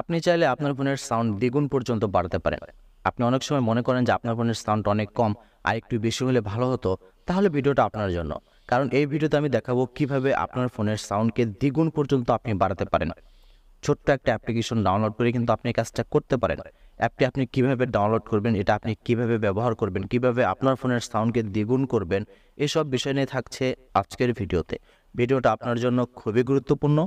আপনি চাইলে আপনার ফোনের সাউন্ড দ্বিগুণ পর্যন্ত বাড়াতে পারেন। আপনি অনেক সময় মনে করেন যে আপনার ফোনের সাউন্ড অনেক কম, আর একটু বেশি হলে ভালো হতো, তাহলে ভিডিওটা আপনার জন্য। কারণ এই ভিডিওতে আমি দেখাবো কিভাবে আপনার ফোনের সাউন্ডকে দ্বিগুণ পর্যন্ত আপনি বাড়াতে পারেন। ছোট্ট একটা অ্যাপ্লিকেশন ডাউনলোড করে কিন্তু আপনি কাজটা করতে পারেন। অ্যাপটি আপনি কিভাবে ডাউনলোড করবেন, এটা আপনি কিভাবে ব্যবহার করবেন, কিভাবে আপনার ফোনের সাউন্ডকে দ্বিগুণ করবেন, এসব বিষয় নিয়ে থাকছে আজকের ভিডিওতে। ভিডিওটা আপনার জন্য খুবই গুরুত্বপূর্ণ,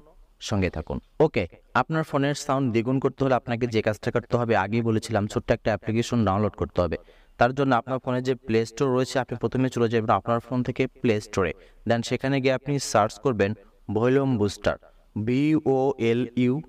সঙ্গে থাকুন। ওকে, আপনার ফোনের সাউন্ড দ্বিগুণ করতে হলে আপনাকে যে কাজটা করতে হবে আগেই বলেছিলাম, ছোট্ট একটা অ্যাপ্লিকেশন ডাউনলোড করতে হবে। তার জন্য আপনার ফোনে যে প্লে স্টোর রয়েছে, আপনি প্রথমে চলে যাবেন আপনার ফোন থেকে প্লে স্টোরে। দেন সেখানে গিয়ে আপনি সার্চ করবেন volume booster, VOLUMBOOSTER,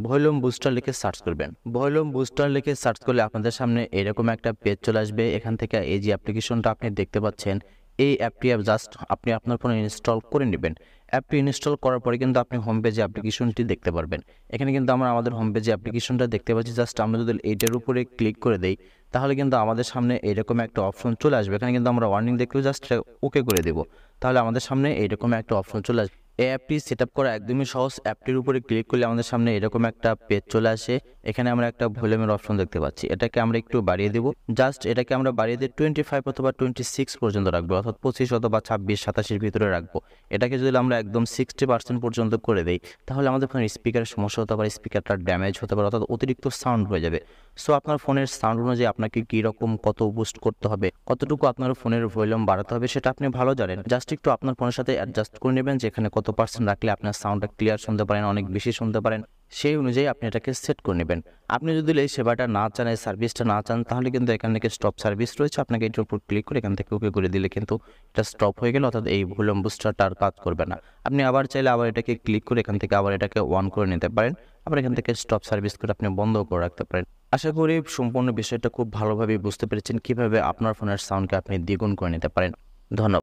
volume booster লিখে সার্চ করবেন। ভলিউম বুস্টার লিখে সার্চ করলে আপনাদের সামনে এরকম একটা পেজ চলে আসবে। এখান থেকে এই যে অ্যাপ্লিকেশনটা আপনি দেখতে পাচ্ছেন, এই অ্যাপটি জাস্ট আপনি আপনার ফোনে ইনস্টল করে নেবেন। অ্যাপটি ইনস্টল করার পরে কিন্তু আপনি হোম পেজে অ্যাপ্লিকেশনটি দেখতে পারবেন। এখানে কিন্তু আমরা আমাদের হোম পেজে অ্যাপ্লিকেশনটা দেখতে পাচ্ছি। জাস্ট আমরা যদি এইটার উপরে ক্লিক করে দেই, তাহলে কিন্তু আমাদের সামনে এরকম একটা অপশন চলে আসবে। এখানে কিন্তু আমরা ওয়ার্নিং দেখলেও জাস্ট ওকে করে দেবো, তাহলে আমাদের সামনে এইরকম একটা অপশন চলে আসবে। এই অ্যাপটি সেট আপ করা একদমই সহজ। অ্যাপটির উপরে ক্লিক করলে আমাদের সামনে এরকম একটা পেজ চলে আসে। এখানে আমরা একটা ভলিউমের অপশন দেখতে পাচ্ছি, এটাকে আমরা একটু বাড়িয়ে দেবো। জাস্ট এটাকে আমরা বাড়িয়ে দিয়ে 25 অথবা 26 পর্যন্ত রাখবো, অর্থাৎ 25 অথবা 26-27 ভিতরে রাখবো। এটাকে যদি আমরা একদম 60% পর্যন্ত করে দেই, তাহলে আমাদের ফোনের স্পিকারের সমস্যা হতে পারে, স্পিকারটা ড্যামেজ হতে পারে, অর্থাৎ অতিরিক্ত সাউন্ড হয়ে যাবে। সো আপনার ফোনের সাউন্ড অনুযায়ী আপনাকে কীরকম কত বুস্ট করতে হবে, কতটুকু আপনার ফোনের ভলিউম বাড়াতে হবে সেটা আপনি ভালো জানেন। জাস্ট একটু আপনার ফোনের সাথে অ্যাডজাস্ট করে নেবেন, যেখানে কত পার্সেন্ট রাখলে আপনার সাউন্ডটা ক্লিয়ার শুনতে পারেন, অনেক বেশি শুনতে পারেন, সেই অনুযায়ী আপনি এটাকে সেট করে নেবেন। আপনি যদি এই সেবাটা না চান, এই সার্ভিসটা না চান, তাহলে কিন্তু এখান থেকে স্টপ সার্ভিস রয়েছে, আপনাকে এটার উপর ক্লিক করে এখান থেকে ওকে করে দিলে কিন্তু এটা স্টপ হয়ে গেল, অর্থাৎ এই ভলিউম বুস্টারটা আর কাজ করবে না। আপনি আবার চাইলে আবার এটাকে ক্লিক করে এখান থেকে আবার এটাকে অন করে নিতে পারেন, আবার এখান থেকে স্টপ সার্ভিস করে আপনি বন্ধ করে রাখতে পারেন। আশা করি সম্পূর্ণ বিষয়টা খুব ভালোভাবে বুঝতে পেরেছেন, কিভাবে আপনার ফোনের সাউন্ডকে আপনি দ্বিগুণ করে নিতে পারেন। ধন্যবাদ।